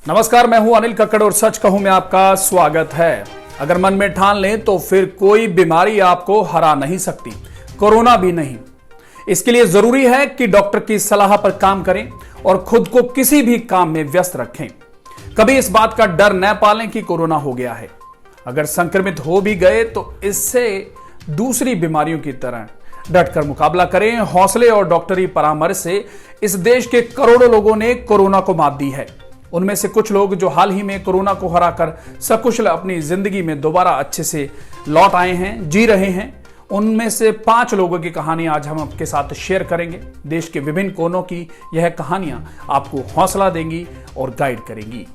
नमस्कार, मैं हूं अनिल कक्कड़ और सच कहूं में आपका स्वागत है। अगर मन में ठान लें तो फिर कोई बीमारी आपको हरा नहीं सकती, कोरोना भी नहीं। इसके लिए जरूरी है कि डॉक्टर की सलाह पर काम करें और खुद को किसी भी काम में व्यस्त रखें। कभी इस बात का डर न पालें कि कोरोना हो गया है। अगर संक्रमित हो भी गए तो इससे दूसरी बीमारियों की तरह डटकर मुकाबला करें। हौसले और डॉक्टरी परामर्श से इस देश के करोड़ों लोगों ने कोरोना को मात दी है। उनमें से कुछ लोग जो हाल ही में कोरोना को हराकर सकुशल अपनी जिंदगी में दोबारा अच्छे से लौट आए हैं, जी रहे हैं, उनमें से 5 लोगों की कहानी आज हम आपके साथ शेयर करेंगे। देश के विभिन्न कोनों की यह कहानियां आपको हौसला देंगी और गाइड करेंगी।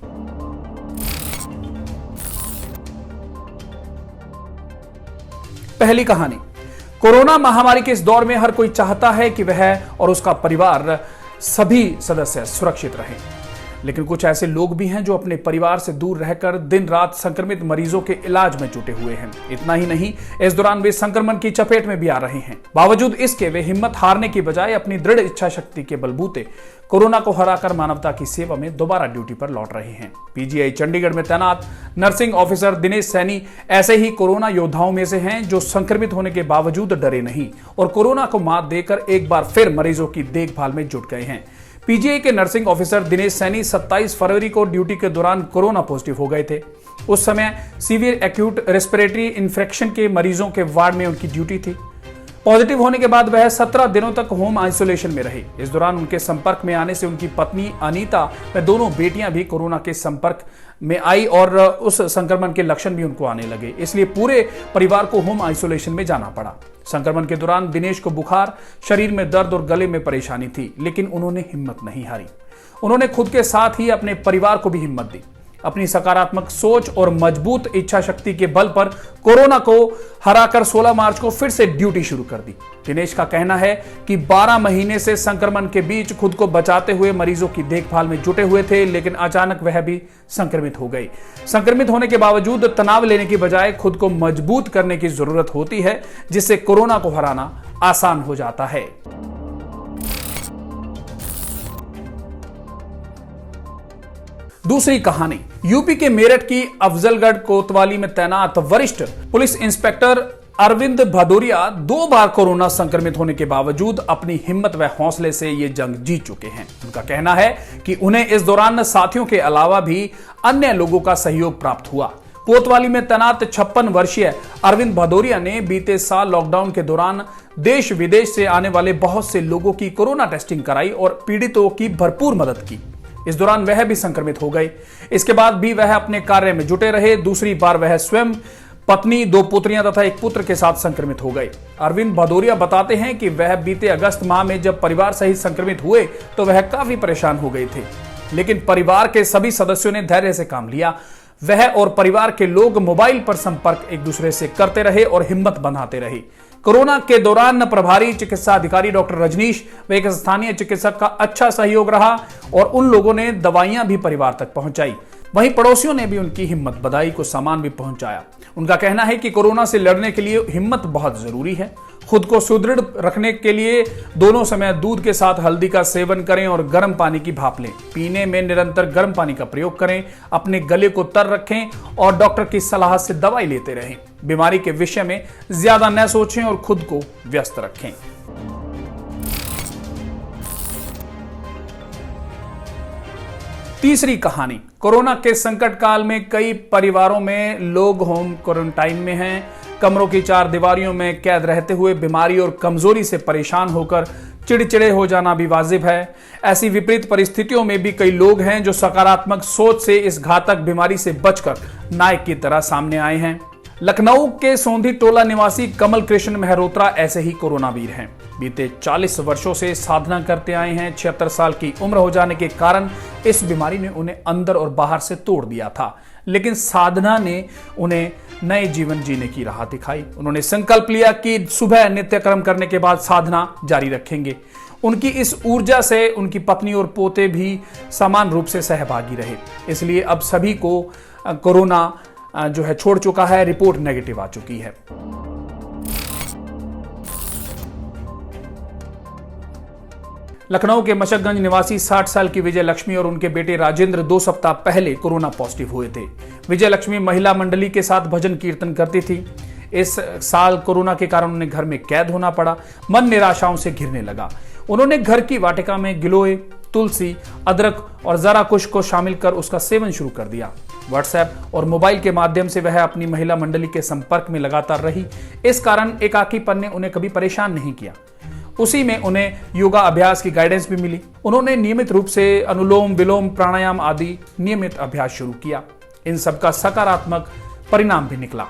पहली कहानी। कोरोना महामारी के इस दौर में हर कोई चाहता है कि वह और उसका परिवार सभी सदस्य सुरक्षित रहें, लेकिन कुछ ऐसे लोग भी हैं जो अपने परिवार से दूर रहकर दिन रात संक्रमित मरीजों के इलाज में जुटे हुए हैं। इतना ही नहीं, इस दौरान वे संक्रमण की चपेट में भी आ रहे हैं। बावजूद इसके वे हिम्मत हारने की बजाय अपनी दृढ़ इच्छा शक्ति के बलबूते कोरोना को हराकर मानवता की सेवा में दोबारा ड्यूटी पर लौट रहे हैं। पीजीआई चंडीगढ़ में तैनात नर्सिंग ऑफिसर दिनेश सैनी ऐसे ही कोरोना योद्धाओं में से हैं जो संक्रमित होने के बावजूद डरे नहीं और कोरोना को मात देकर एक बार फिर मरीजों की देखभाल में जुट गए हैं। पीजीआई के नर्सिंग ऑफिसर दिनेश सैनी 27 फरवरी को ड्यूटी के दौरान कोरोना पॉजिटिव हो गए थे। उस समय सीवियर एक्यूट रेस्पिरेटरी इन्फेक्शन के मरीजों के वार्ड में उनकी ड्यूटी थी। पॉजिटिव होने के बाद वह 17 दिनों तक होम आइसोलेशन में रहे। इस दौरान उनके संपर्क में आने से उनकी पत्नी अनीता व दोनों बेटियां भी कोरोना के संपर्क में आई और उस संक्रमण के लक्षण भी उनको आने लगे, इसलिए पूरे परिवार को होम आइसोलेशन में जाना पड़ा। संक्रमण के दौरान दिनेश को बुखार, शरीर में दर्द और गले में परेशानी थी, लेकिन उन्होंने हिम्मत नहीं हारी। उन्होंने खुद के साथ ही अपने परिवार को भी हिम्मत दी। अपनी सकारात्मक सोच और मजबूत इच्छा शक्ति के बल पर कोरोना को हराकर 16 मार्च को फिर से ड्यूटी शुरू कर दी। दिनेश का कहना है कि 12 महीने से संक्रमण के बीच खुद को बचाते हुए मरीजों की देखभाल में जुटे हुए थे, लेकिन अचानक वह भी संक्रमित हो गई। संक्रमित होने के बावजूद तनाव लेने की बजाय खुद को मजबूत करने की जरूरत होती है, जिससे कोरोना को हराना आसान हो जाता है। दूसरी कहानी। यूपी के मेरठ की अफजलगढ़ कोतवाली में तैनात वरिष्ठ पुलिस इंस्पेक्टर अरविंद भदौरिया 2 बार कोरोना संक्रमित होने के बावजूद अपनी हिम्मत व हौसले से ये जंग जीत चुके हैं। उनका कहना है कि उन्हें इस दौरान साथियों के अलावा भी अन्य लोगों का सहयोग प्राप्त हुआ। कोतवाली में तैनात 56 वर्षीय अरविंद भदौरिया ने बीते साल लॉकडाउन के दौरान देश विदेश से आने वाले बहुत से लोगों की कोरोना टेस्टिंग कराई और पीड़ितों की भरपूर मदद की। इस दौरान वह भी संक्रमित हो गए। इसके बाद भी वह अपने कार्य में जुटे रहे। दूसरी बार वह स्वयं, पत्नी, 2 पुत्रियां तथा 1 पुत्र के साथ संक्रमित हो गए। अरविंद भदौरिया बताते हैं कि वह बीते अगस्त माह में जब परिवार सहित संक्रमित हुए तो वह काफी परेशान हो गए थे, लेकिन परिवार के सभी सदस्यों ने धैर्य से काम लिया। वह और परिवार के लोग मोबाइल पर संपर्क एक दूसरे से करते रहे और हिम्मत बनाते रहे। कोरोना के दौरान प्रभारी चिकित्सा अधिकारी डॉक्टर रजनीश व एक स्थानीय चिकित्सक का अच्छा सहयोग रहा और उन लोगों ने दवाइयां भी परिवार तक पहुंचाई। वहीं पड़ोसियों ने भी उनकी हिम्मत बधाई को सामान भी पहुंचाया। उनका कहना है कि कोरोना से लड़ने के लिए हिम्मत बहुत जरूरी है। खुद को सुदृढ़ रखने के लिए दोनों समय दूध के साथ हल्दी का सेवन करें और गर्म पानी की भाप लें। पीने में निरंतर गर्म पानी का प्रयोग करें। अपने गले को तर रखें और डॉक्टर की सलाह से दवाई लेते रहें। बीमारी के विषय में ज्यादा न सोचें और खुद को व्यस्त रखें। तीसरी कहानी। कोरोना के संकट काल में कई परिवारों में लोग होम क्वारंटाइन में हैं। कमरों की 4 दीवारियों में कैद रहते हुए बीमारी और कमजोरी से परेशान होकर चिड़चिड़े हो जाना भी वाजिब है। ऐसी विपरीत परिस्थितियों में भी कई लोग हैं जो सकारात्मक सोच से इस घातक बीमारी से बचकर नायक की तरह सामने आए हैं। लखनऊ के सोंधी टोला निवासी कमल कृष्ण मेहरोत्रा ऐसे ही कोरोना वीर हैं। बीते 40 वर्षों से साधना करते आए हैं। 76 साल की उम्र हो जाने के कारण इस बीमारी ने उन्हें अंदर और बाहर से तोड़ दिया था, लेकिन साधना ने उन्हें नए जीवन जीने की राह दिखाई। उन्होंने संकल्प लिया कि सुबह नित्यक्रम करने के बाद साधना जारी रखेंगे। उनकी इस ऊर्जा से उनकी पत्नी और पोते भी समान रूप से सहभागी रहे। इसलिए अब सभी को कोरोना जो है छोड़ चुका है। रिपोर्ट नेगेटिव आ चुकी है। लखनऊ के मशकगंज निवासी 60 साल की विजय लक्ष्मी और उनके बेटे राजेंद्र 2 सप्ताह पहले कोरोना पॉजिटिव हुए थे। विजय लक्ष्मी महिला मंडली के साथ भजन कीर्तन करती थी। इस साल कोरोना के कारण उन्हें घर में कैद होना पड़ा। मन निराशाओं से घिरने लगा। उन्होंने घर की वाटिका में गिलोय, तुलसी, अदरक और जरा कुश को शामिल कर उसका सेवन शुरू कर दिया। व्हाट्सएप और मोबाइल के माध्यम से वह अपनी महिला मंडली के संपर्क में लगातार रही। इस कारण एकाकीपन ने उन्हें कभी परेशान नहीं किया। उसी में उन्हें योगा अभ्यास की गाइडेंस भी मिली। उन्होंने नियमित रूप से अनुलोम विलोम प्राणायाम आदि नियमित अभ्यास शुरू किया। इन सबका सकारात्मक परिणाम भी निकला।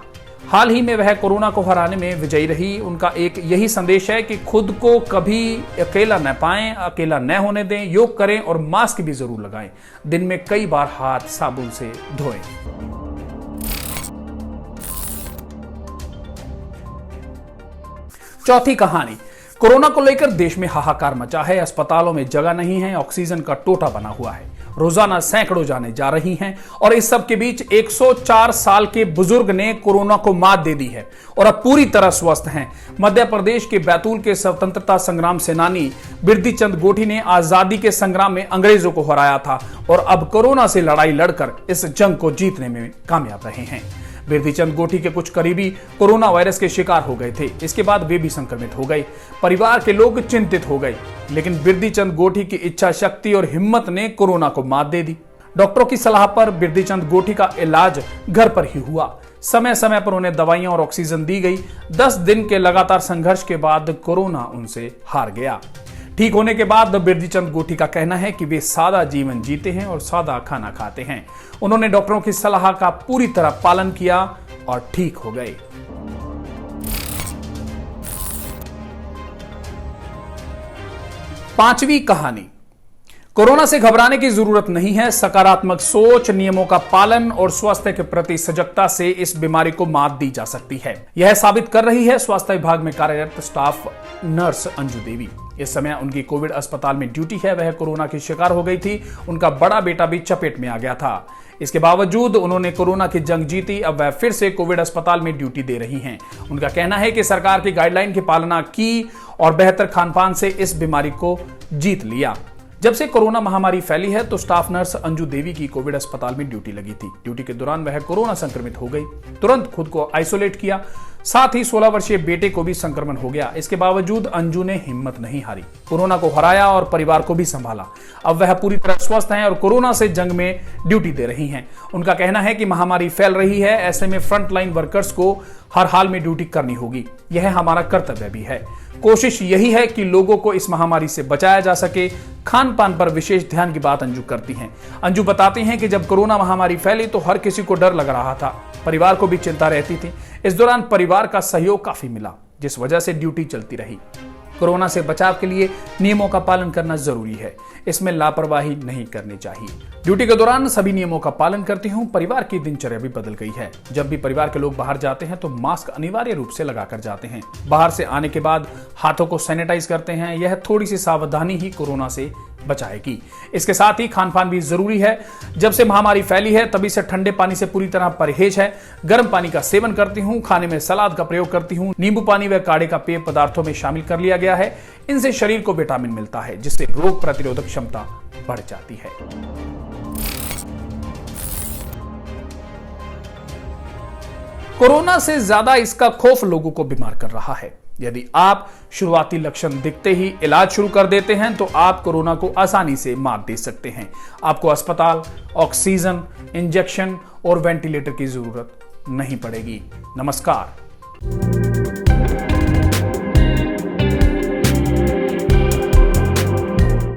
हाल ही में वह कोरोना को हराने में विजयी रही। उनका एक यही संदेश है कि खुद को कभी अकेला न पाएं, अकेला न होने दें, योग करें और मास्क भी जरूर लगाएं। दिन में कई बार हाथ साबुन से धोएं। चौथी कहानी। कोरोना को लेकर देश में हाहाकार मचा है। अस्पतालों में जगह नहीं है, ऑक्सीजन का टोटा बना हुआ है। रोजाना सैकड़ों जानें जा रही हैं और इस सब के बीच 104 साल के बुजुर्ग ने कोरोना को मात दे दी है और अब पूरी तरह स्वस्थ हैं। मध्य प्रदेश के बैतूल के स्वतंत्रता संग्राम सेनानी बिरदीचंद गोठी ने आजादी के संग्राम में अंग्रेजों को हराया था और अब कोरोना से लड़ाई लड़कर इस जंग को जीतने में कामयाब रहे हैं। बिरदीचंद गोठी के कुछ करीबी कोरोना वायरस के शिकार हो गए थे। इसके बाद वे भी संक्रमित हो गए। परिवार के लोग चिंतित हो गए, लेकिन बिरदीचंद गोठी की इच्छा शक्ति और हिम्मत ने कोरोना को मात दे दी। डॉक्टरों की सलाह पर बिरदीचंद गोठी का इलाज घर पर ही हुआ। समय समय पर उन्हें दवाइयां और ऑक्सीजन दी गई। 10 दिन के लगातार संघर्ष के बाद कोरोना उनसे हार गया। ठीक होने के बाद बिरदीचंद गोठी का कहना है कि वे सादा जीवन जीते हैं और सादा खाना खाते हैं। उन्होंने डॉक्टरों की सलाह का पूरी तरह पालन किया और ठीक हो गए। पांचवी कहानी। कोरोना से घबराने की जरूरत नहीं है। सकारात्मक सोच, नियमों का पालन और स्वास्थ्य के प्रति सजगता से इस बीमारी को मात दी जा सकती है। यह साबित कर रही है स्वास्थ्य विभाग में कार्यरत स्टाफ नर्स अंजू देवी। इस समय उनकी कोविड अस्पताल में ड्यूटी है। वह कोरोना की शिकार हो गई थी। उनका बड़ा बेटा भी चपेट में आ गया था। इसके बावजूद उन्होंने कोरोना की जंग जीती। अब वह फिर से कोविड अस्पताल में ड्यूटी दे रही हैं। उनका कहना है कि सरकार की गाइडलाइन की पालना की और बेहतर खान-पान से इस बीमारी को जीत लिया। जब से कोरोना महामारी फैली है तो स्टाफ नर्स अंजू देवी की कोविड अस्पताल में ड्यूटी लगी थी। ड्यूटी के दौरान वह कोरोना संक्रमित हो गई। तुरंत खुद को आइसोलेट किया। साथ ही 16 वर्षीय बेटे को भी संक्रमण हो गया। इसके बावजूद अंजू ने हिम्मत नहीं हारी, कोरोना को हराया और परिवार को भी संभाला। अब वह पूरी तरह स्वस्थ हैं और कोरोना से जंग में ड्यूटी दे रही हैं। उनका कहना है कि महामारी फैल रही है, ऐसे में फ्रंटलाइन वर्कर्स को हर हाल में ड्यूटी करनी होगी। यह हमारा कर्तव्य भी है। कोशिश यही है कि लोगों को इस महामारी से बचाया जा सके। खान पान पर विशेष ध्यान की बात अंजू करती हैं। अंजू बताती हैं कि जब कोरोना महामारी फैली तो हर किसी को डर लग रहा था, परिवार को भी चिंता रहती थी। इस दौरान परिवार का सहयोग काफी मिला, जिस वजह से ड्यूटी चलती रही। कोरोना से बचाव के लिए नियमों का पालन करना जरूरी है। इसमें लापरवाही नहीं करनी चाहिए। ड्यूटी के दौरान सभी नियमों का पालन करती हूँ। परिवार की दिनचर्या भी बदल गई है। जब भी परिवार के लोग बाहर जाते हैं तो मास्क अनिवार्य रूप से लगाकर जाते हैं। बाहर से आने के बाद हाथों को सैनिटाइज करते हैं। यह थोड़ी सी सावधानी ही कोरोना से बचाएगी। इसके साथ ही खान-पान भी जरूरी है। जब से महामारी फैली है तभी से ठंडे पानी से पूरी तरह परहेज है। गर्म पानी का सेवन करती हूँ। खाने में सलाद का प्रयोग करती हूँ। नींबू पानी व काढ़े का पेय पदार्थों में शामिल कर लिया गया है। इनसे शरीर को विटामिन मिलता है, जिससे रोग प्रतिरोधक क्षमता बढ़ जाती है। कोरोना से ज्यादा इसका खौफ लोगों को बीमार कर रहा है। यदि आप शुरुआती लक्षण दिखते ही इलाज शुरू कर देते हैं तो आप कोरोना को आसानी से मात दे सकते हैं। आपको अस्पताल, ऑक्सीजन, इंजेक्शन और वेंटिलेटर की जरूरत नहीं पड़ेगी। नमस्कार।